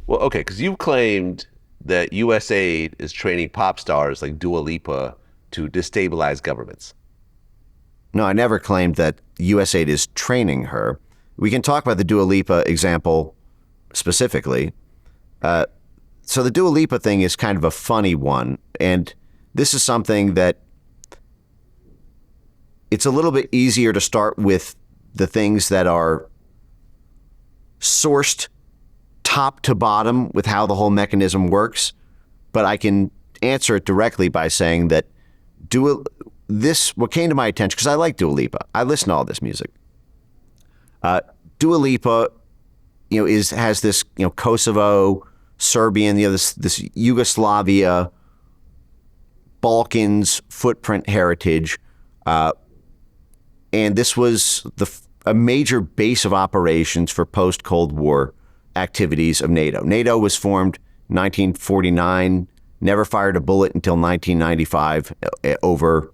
Well, okay, because you claimed that U.S. aid is training pop stars like Dua Lipa to destabilize governments. No, I never claimed that USAID is training her. We can talk about the Dua Lipa example specifically. So the Dua Lipa thing is kind of a funny one. And this is something that it's a little bit easier to start with the things that are sourced top to bottom with how the whole mechanism works. But I can answer it directly by saying that what came to my attention, because I like Dua Lipa. I listen to all this music. Dua Lipa, has this, Kosovo, Serbian, this Yugoslavia, Balkans footprint heritage. And this was a major base of operations for post-Cold War activities of NATO. NATO was formed 1949, never fired a bullet until 1995 over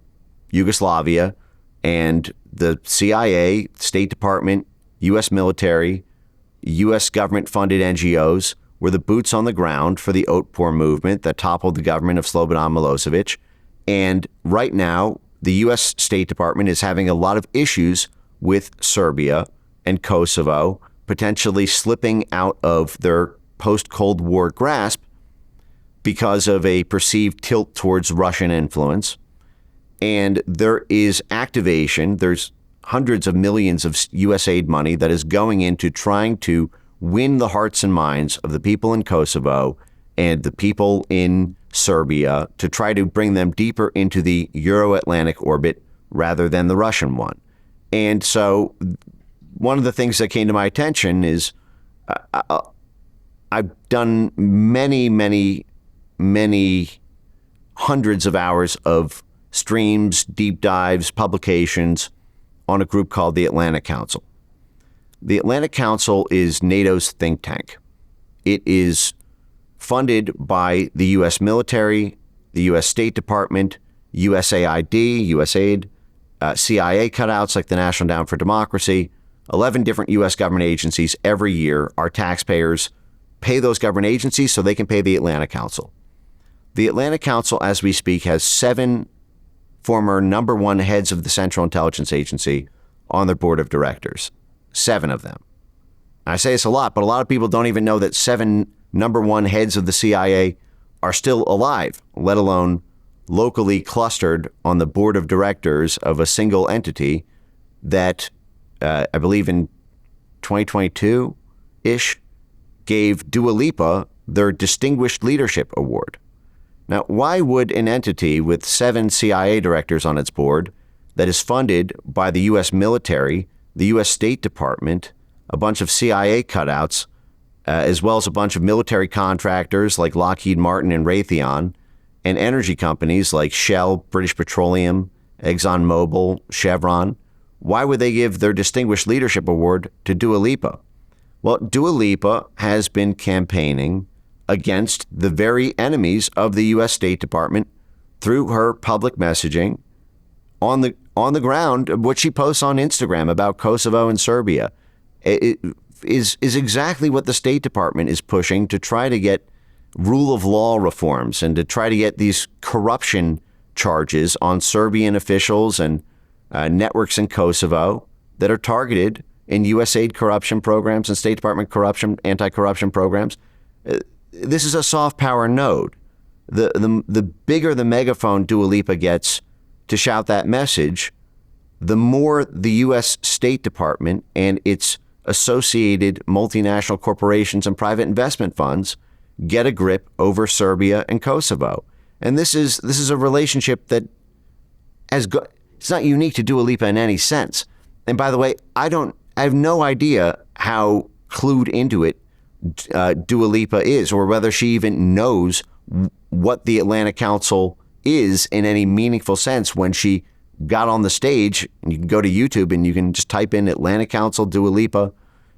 Yugoslavia, and the CIA, State Department, U.S. military, U.S. government-funded NGOs were the boots on the ground for the Otpor movement that toppled the government of Slobodan Milosevic. And right now, the U.S. State Department is having a lot of issues with Serbia and Kosovo, potentially slipping out of their post-Cold War grasp because of a perceived tilt towards Russian influence. And there is activation. There's hundreds of millions of U.S. aid money that is going into trying to win the hearts and minds of the people in Kosovo and the people in Serbia to try to bring them deeper into the Euro-Atlantic orbit rather than the Russian one. And so one of the things that came to my attention is I've done many, many, many hundreds of hours of streams, deep dives, publications on a group called the Atlantic Council. The Atlantic Council is NATO's think tank. It is funded by the U.S. military, the U.S. State Department, USAID, USAID, CIA cutouts like the National Endowment for Democracy, 11 different U.S. government agencies every year. Our taxpayers pay those government agencies so they can pay the Atlantic Council. The Atlantic Council, as we speak, has 7 former number 1 heads of the Central Intelligence Agency on their board of directors. 7 of them. I say it's a lot, but a lot of people don't even know that 7 number 1 heads of the CIA are still alive, let alone locally clustered on the board of directors of a single entity that I believe in 2022-ish gave Dua Lipa their Distinguished Leadership Award. Now, why would an entity with 7 CIA directors on its board that is funded by the U.S. military, the U.S. State Department, a bunch of CIA cutouts, as well as a bunch of military contractors like Lockheed Martin and Raytheon, and energy companies like Shell, British Petroleum, ExxonMobil, Chevron, why would they give their Distinguished Leadership Award to Dua Lipa? Well, Dua Lipa has been campaigning against the very enemies of the U.S. State Department through her public messaging on the ground. What she posts on Instagram about Kosovo and Serbia is exactly what the State Department is pushing to try to get rule of law reforms and to try to get these corruption charges on Serbian officials and networks in Kosovo that are targeted in USAID corruption programs and State Department anti-corruption programs. This is a soft power node. The bigger the megaphone Dua Lipa gets to shout that message, the more the U.S. State Department and its associated multinational corporations and private investment funds get a grip over Serbia and Kosovo. And this is a relationship that it's not unique to Dua Lipa in any sense. And by the way, I have no idea how clued into it Dua Lipa is, or whether she even knows what the Atlantic Council is in any meaningful sense. When she got on the stage, and you can go to YouTube and you can just type in Atlantic Council Dua Lipa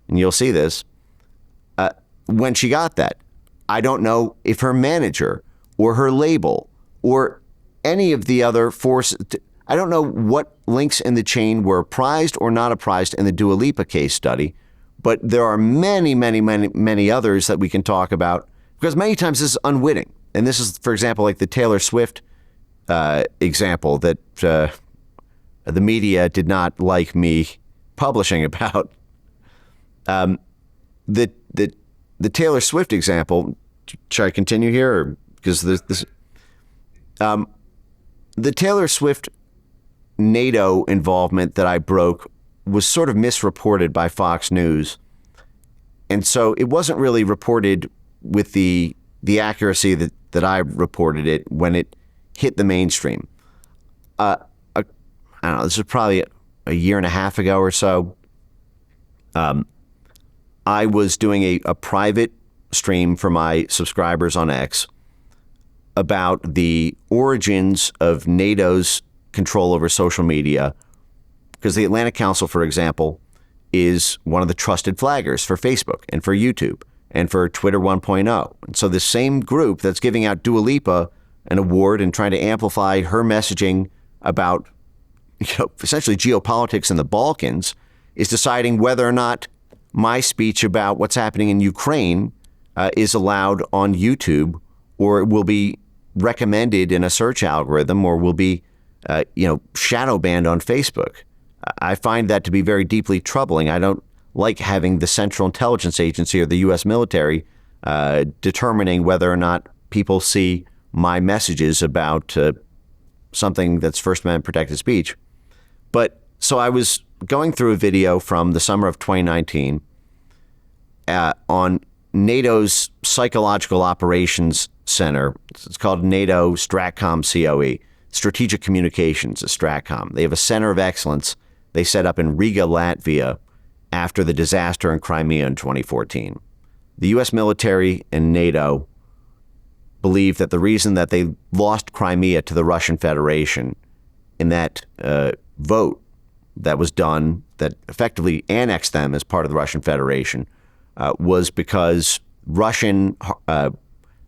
and you'll see this. When she got that, I don't know if her manager or her label or any of the other forces, I don't know what links in the chain were apprised or not apprised in the Dua Lipa case study, But there are many, many, many, many others that we can talk about, because many times this is unwitting. And this is, for example, like the Taylor Swift example that the media did not like me publishing about. The Taylor Swift example, should I continue here? Or, because this the Taylor Swift NATO involvement that I broke was sort of misreported by Fox News. And so it wasn't really reported with the accuracy that I reported it when it hit the mainstream. I don't know, this was probably a year and a half ago or so. I was doing a private stream for my subscribers on X about the origins of NATO's control over social media, because the Atlantic Council, for example, is one of the trusted flaggers for Facebook and for YouTube and for Twitter 1.0. And so the same group that's giving out Dua Lipa an award and trying to amplify her messaging about, essentially geopolitics in the Balkans is deciding whether or not my speech about what's happening in Ukraine is allowed on YouTube, or will be recommended in a search algorithm, or will be, shadow banned on Facebook. I find that to be very deeply troubling. I don't like having the Central Intelligence Agency or the U.S. military determining whether or not people see my messages about something that's First Amendment protected speech. But so I was going through a video from the summer of 2019 on NATO's Psychological Operations Center. It's called NATO Stratcom COE, Strategic Communications, a Stratcom. They have a center of excellence they set up in Riga, Latvia, after the disaster in Crimea in 2014. The U.S. military and NATO believe that the reason that they lost Crimea to the Russian Federation in that vote that was done that effectively annexed them as part of the Russian Federation was because Russian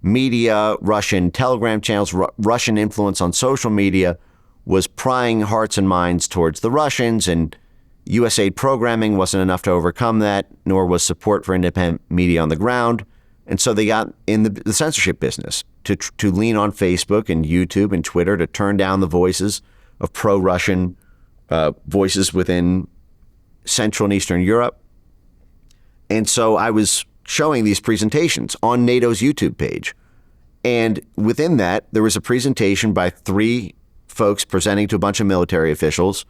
media, Russian telegram channels, Russian influence on social media was prying hearts and minds towards the Russians, and USAID programming wasn't enough to overcome that, nor was support for independent media on the ground. And so they got in the censorship business to lean on Facebook and YouTube and Twitter to turn down the voices of pro-Russian voices within Central and Eastern Europe. And so I was showing these presentations on NATO's YouTube page. And within that, there was a presentation by three folks presenting to a bunch of military officials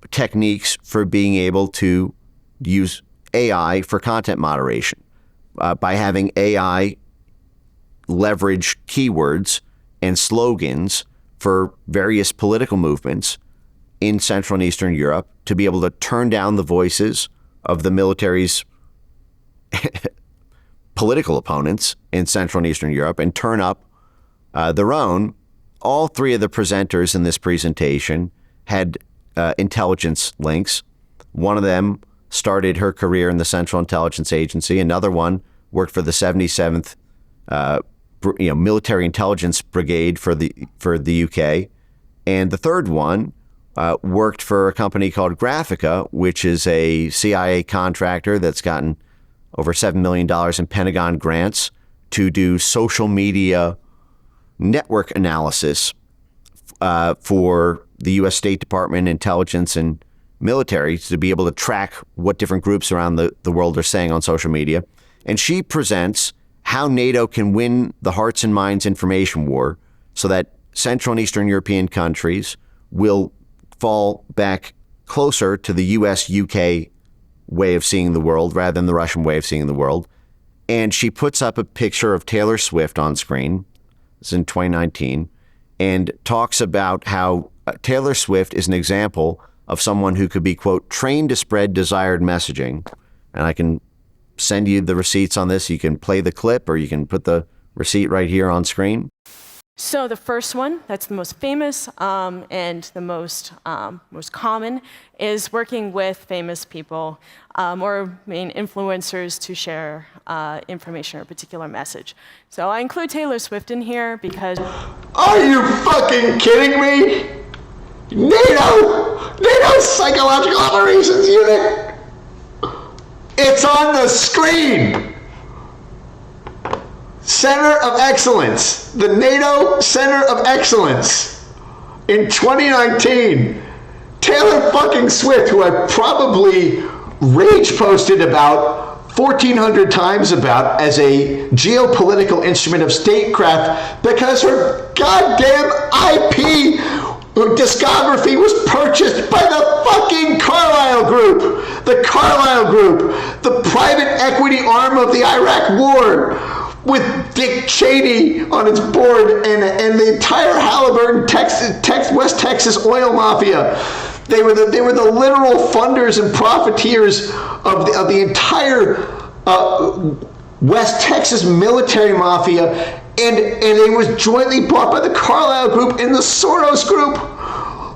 techniques for being able to use AI for content moderation by having AI leverage keywords and slogans for various political movements in Central and Eastern Europe to be able to turn down the voices of the military's political opponents in Central and Eastern Europe and turn up their own. All three of the presenters in this presentation had intelligence links. One of them started her career in the Central Intelligence Agency. Another one worked for the 77th Military Intelligence Brigade for the UK. And the third one worked for a company called Graphica, which is a CIA contractor that's gotten over $7 million in Pentagon grants to do social media network analysis for the U.S. State Department, intelligence, and military to be able to track what different groups around the world are saying on social media. And she presents how NATO can win the hearts and minds information war so that Central and Eastern European countries will fall back closer to the U.S.-UK way of seeing the world rather than the Russian way of seeing the world. And she puts up a picture of Taylor Swift on screen. It's in 2019, and talks about how Taylor Swift is an example of someone who could be, quote, trained to spread desired messaging. And I can send you the receipts on this. You can play the clip, or you can put the receipt right here on screen. So the first one, that's the most famous and the most common, is working with famous people or main influencers to share information or a particular message. So I include Taylor Swift in here because... Are you fucking kidding me? NATO's Psychological Operations Unit It's on the screen. Center of Excellence, the NATO Center of Excellence in 2019. Taylor fucking Swift, who I probably rage posted about 1,400 times about as a geopolitical instrument of statecraft because her goddamn IP discography was purchased by the fucking Carlyle Group. The Carlyle Group, the private equity arm of the Iraq War, with Dick Cheney on its board and the entire Halliburton, West Texas oil mafia. They were the literal funders and profiteers of the entire West Texas military mafia, and it was jointly bought by the Carlyle Group and the Soros Group,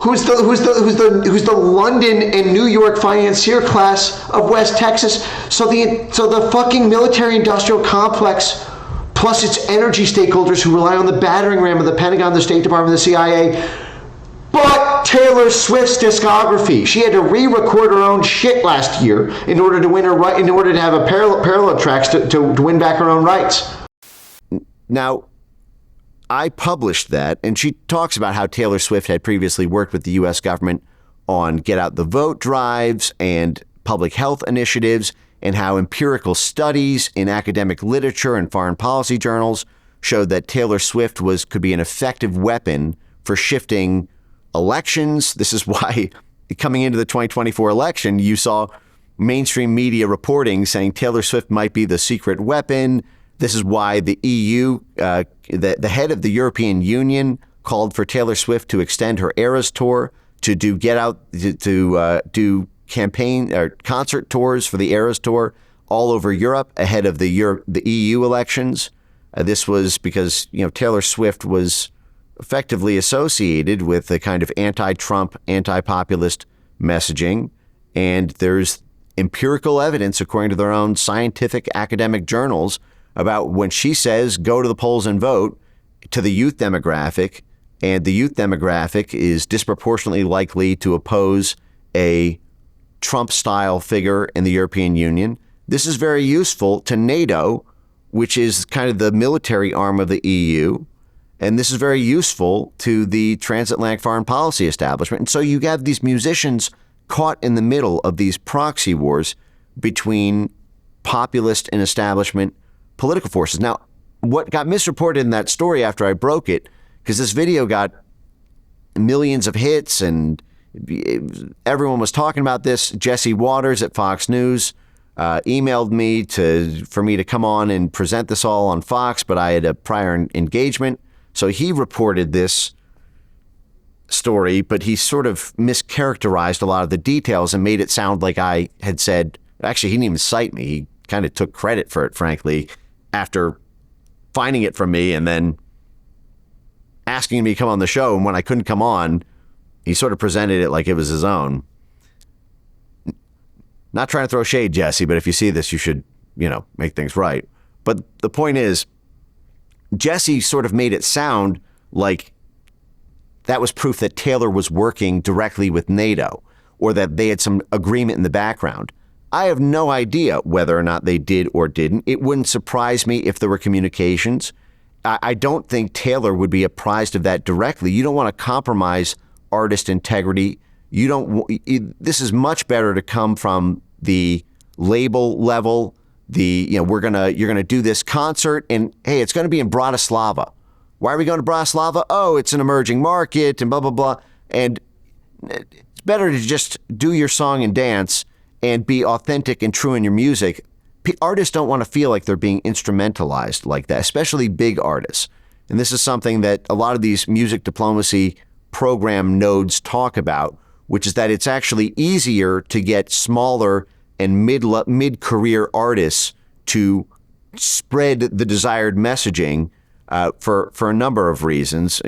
who's the London and New York financier class of West Texas. So the fucking military-industrial complex, plus its energy stakeholders who rely on the battering ram of the Pentagon, the State Department, the CIA, bought Taylor Swift's discography. She had to re-record her own shit last year in order to win in order to have a parallel tracks to win back her own rights. Now, I published that, and she talks about how Taylor Swift had previously worked with the U.S. government on get out the vote drives and public health initiatives, and how empirical studies in academic literature and foreign policy journals showed that Taylor Swift could be an effective weapon for shifting elections. This is why coming into the 2024 election, you saw mainstream media reporting saying Taylor Swift might be the secret weapon. This is why the EU, the head of the European Union, called for Taylor Swift to extend her Eras tour to do campaign or concert tours for the Eras tour all over Europe ahead of the EU elections. This was because Taylor Swift was effectively associated with a kind of anti-Trump, anti-populist messaging, and there's empirical evidence, according to their own scientific academic journals, about when she says go to the polls and vote to the youth demographic, and the youth demographic is disproportionately likely to oppose a Trump-style figure in the European Union. This is very useful to NATO, which is kind of the military arm of the EU, and this is very useful to the transatlantic foreign policy establishment. And so you have these musicians caught in the middle of these proxy wars between populist and establishment political forces. Now, what got misreported in that story after I broke it, because this video got millions of hits and everyone was talking about this, Jesse Waters at Fox News emailed me for me to come on and present this all on Fox, but I had a prior engagement. So he reported this story, but he sort of mischaracterized a lot of the details and made it sound like I had said, actually, he didn't even cite me. He kind of took credit for it, frankly, after finding it from me and then asking me to come on the show. And when I couldn't come on, he sort of presented it like it was his own. Not trying to throw shade, Jesse, but if you see this, you should, make things right. But the point is, Jesse sort of made it sound like that was proof that Taylor was working directly with NATO or that they had some agreement in the background. I have no idea whether or not they did or didn't. It wouldn't surprise me if there were communications. I don't think Taylor would be apprised of that directly. You don't want to compromise artist integrity. This is much better to come from the label level. You're gonna do this concert, and hey, it's gonna be in Bratislava. Why are we going to Bratislava? Oh, it's an emerging market, and blah blah blah. And it's better to just do your song and dance and be authentic and true in your music. Artists don't want to feel like they're being instrumentalized like that, especially big artists. And this is something that a lot of these music diplomacy program nodes talk about, which is that it's actually easier to get smaller and mid-career artists to spread the desired messaging for a number of reasons,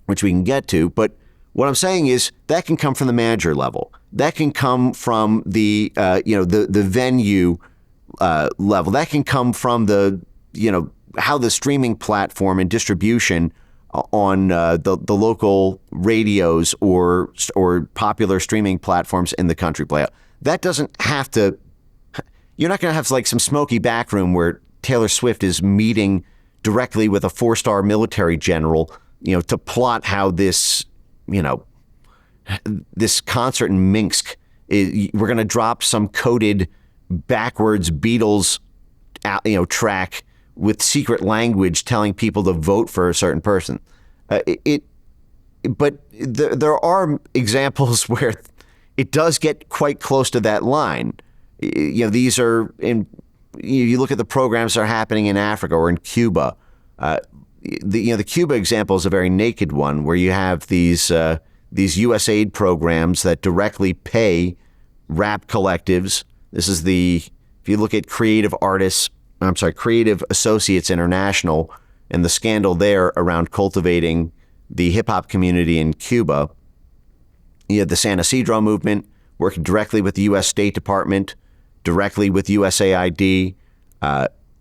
which we can get to. But what I'm saying is that can come from the manager level. That can come from the venue level. That can come from how the streaming platform and distribution on the local radios or popular streaming platforms in the country play out. That doesn't have to you're not going to have like some smoky back room where Taylor Swift is meeting directly with a 4-star military general, to plot how this, this concert in Minsk, we're going to drop some coded backwards Beatles, track with secret language telling people to vote for a certain person. But there are examples where it does get quite close to that line. These are in. You look at the programs that are happening in Africa or in Cuba. The Cuba example is a very naked one, where you have these U.S. aid programs that directly pay rap collectives. This is if you look at Creative Associates International and the scandal there around cultivating the hip hop community in Cuba. You had the San Isidro movement working directly with the U.S. State Department, directly with USAID,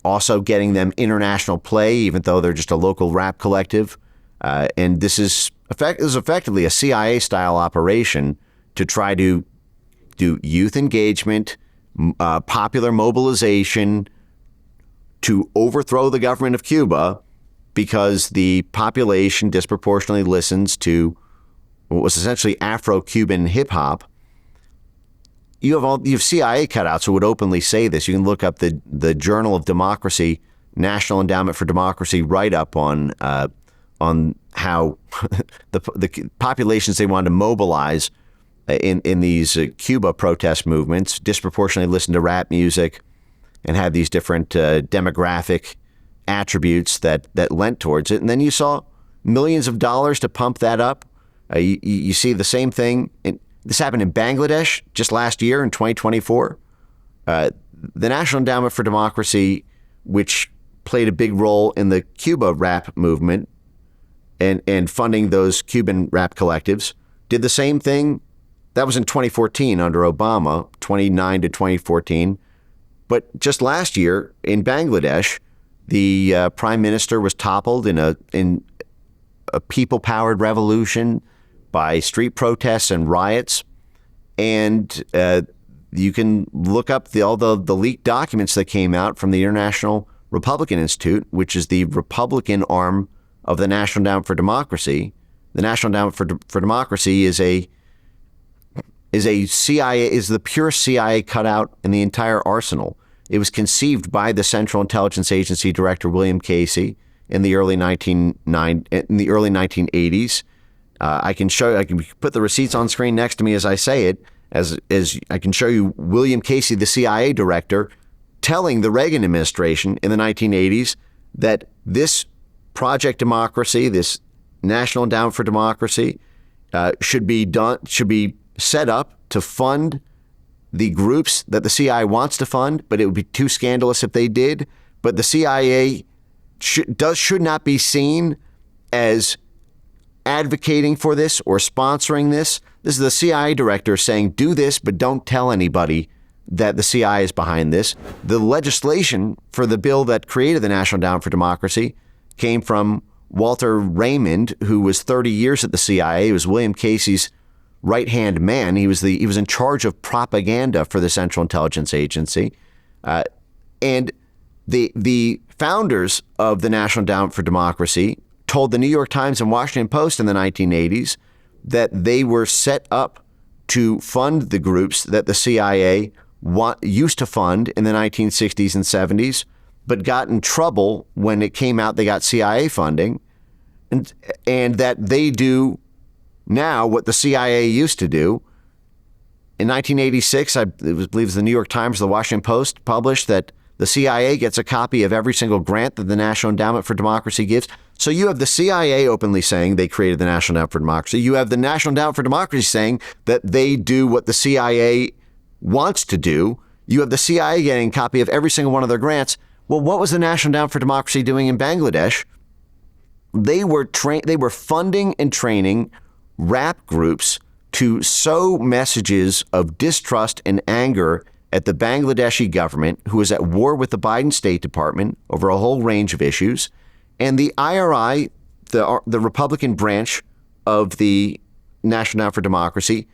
also getting them international play, even though they're just a local rap collective. And this is effectively a CIA-style operation to try to do youth engagement, popular mobilization to overthrow the government of Cuba, because the population disproportionately listens to what was essentially Afro-Cuban hip-hop. You have CIA cutouts who would openly say this. You can look up the Journal of Democracy, National Endowment for Democracy write-up on how the populations they wanted to mobilize in these Cuba protest movements disproportionately listen to rap music and had these different demographic attributes that lent towards it. And then you saw millions of dollars to pump that up. You see the same thing. This happened in Bangladesh just last year in 2024. The National Endowment for Democracy, which played a big role in the Cuba rap movement and funding those Cuban rap collectives, did the same thing. That was in 2014 under Obama, 2009 to 2014. But just last year in Bangladesh, the prime minister was toppled in a people-powered revolution by street protests and riots. And you can look up all the leaked documents that came out from the International Republican Institute, which is the Republican arm of the National Endowment for Democracy. The National Endowment for Democracy is the pure CIA cutout in the entire arsenal. It was conceived by the Central Intelligence Agency Director William Casey in the early 1980s. I can put the receipts on screen next to me as I say it, as I can show you William Casey, the CIA director, telling the Reagan administration in the 1980s that this Project Democracy, this National Endowment for Democracy, should be set up to fund the groups that the CIA wants to fund, but it would be too scandalous if they did. But the CIA should not be seen as advocating for this or sponsoring this. This is the CIA director saying, do this, but don't tell anybody that the CIA is behind this. The legislation for the bill that created the National Endowment for Democracy came from Walter Raymond, who was 30 years at the CIA. He was William Casey's right-hand man. He was in charge of propaganda for the Central Intelligence Agency. And the founders of the National Endowment for Democracy told the New York Times and Washington Post in the 1980s that they were set up to fund the groups that the CIA used to fund in the 1960s and 70s, but got in trouble when it came out they got CIA funding, and that they do now what the CIA used to do. In 1986, I believe it was the New York Times or the Washington Post published that the CIA gets a copy of every single grant that the National Endowment for Democracy gives. So you have the CIA openly saying they created the National Endowment for Democracy. You have the National Endowment for Democracy saying that they do what the CIA wants to do. You have the CIA getting a copy of every single one of their grants. Well, what was the National Endowment for Democracy doing in Bangladesh? They were funding and training rap groups to sow messages of distrust and anger at the Bangladeshi government, who is at war with the Biden State Department over a whole range of issues. And the IRI, the Republican branch of the National Endowment for Democracy,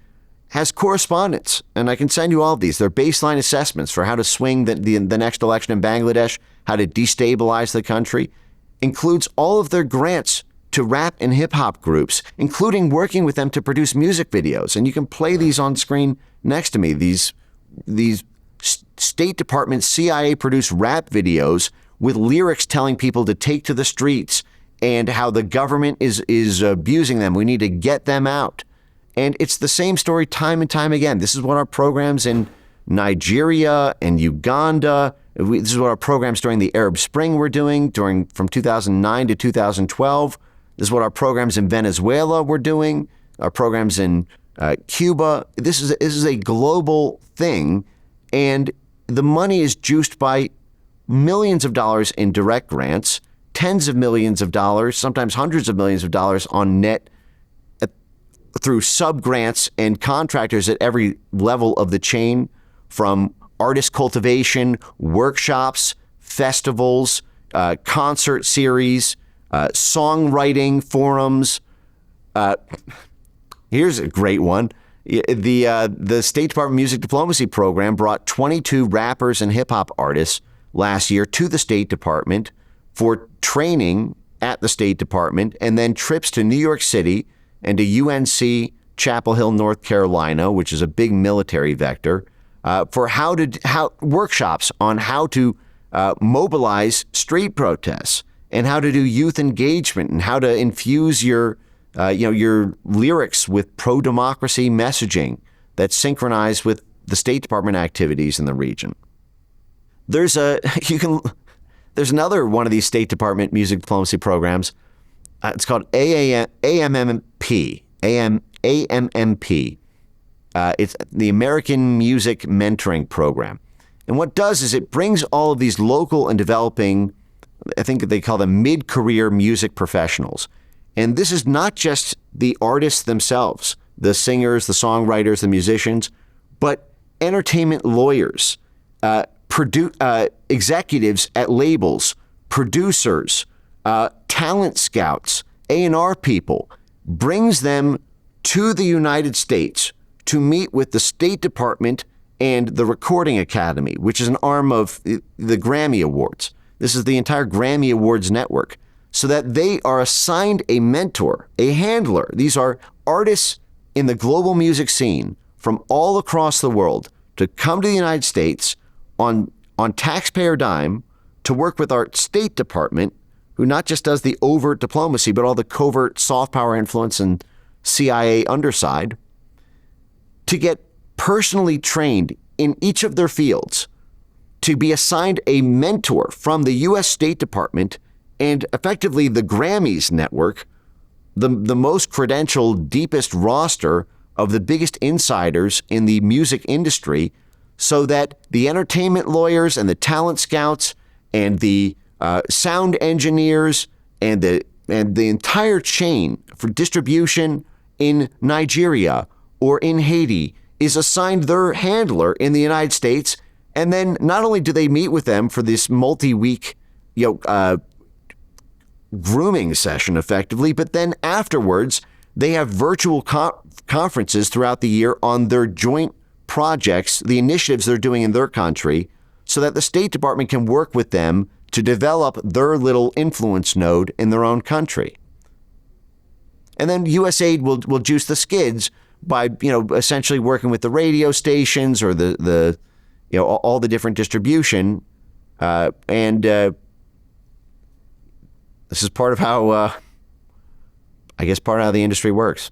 has correspondence, and I can send you all of these. They're baseline assessments for how to swing the next election in Bangladesh, how to destabilize the country. Includes all of their grants to rap and hip-hop groups, including working with them to produce music videos. And you can play these on screen next to me, these State Department CIA-produced rap videos with lyrics telling people to take to the streets and how the government is abusing them. We need to get them out. And it's the same story time and time again. This is what our programs in Nigeria and Uganda, this is what our programs during the Arab Spring were doing from 2009 to 2012. This is what our programs in Venezuela were doing, our programs in Cuba. This is a global thing, and the money is juiced by millions of dollars in direct grants, tens of millions of dollars, sometimes hundreds of millions of dollars on net through sub-grants and contractors at every level of the chain, from artist cultivation, workshops, festivals, concert series, songwriting forums. Here's a great one. The State Department Music Diplomacy Program brought 22 rappers and hip-hop artists last year to the State Department for training at the State Department, and then trips to New York City and to UNC Chapel Hill, North Carolina, which is a big military vector, for workshops on how to mobilize street protests and how to do youth engagement and how to infuse your lyrics with pro-democracy messaging that's synchronized with the State Department activities in the region. There's another one of these State Department music diplomacy programs. It's called AMMP. AMMP. It's the American Music Mentoring Program. And what it does is it brings all of these local and developing, I think they call them mid-career music professionals. And this is not just the artists themselves, the singers, the songwriters, the musicians, but entertainment lawyers, executives at labels, producers, talent scouts, A&R people, brings them to the United States to meet with the State Department and the Recording Academy, which is an arm of the Grammy Awards. This is the entire Grammy Awards network, so that they are assigned a mentor, a handler. These are artists in the global music scene from all across the world to come to the United States on taxpayer dime to work with our State Department, who not just does the overt diplomacy, but all the covert soft power influence and CIA underside, to get personally trained in each of their fields, to be assigned a mentor from the U.S. State Department and effectively the Grammys network, the most credentialed, deepest roster of the biggest insiders in the music industry, so that the entertainment lawyers and the talent scouts and the sound engineers and the entire chain for distribution in Nigeria or in Haiti is assigned their handler in the United States. And then not only do they meet with them for this multi-week, grooming session effectively, but then afterwards they have virtual conferences throughout the year on their joint projects, the initiatives they're doing in their country, so that the State Department can work with them to develop their little influence node in their own country. And then USAID will juice the skids by, essentially working with the radio stations or the all the different distribution. And this is part of how, part of how the industry works.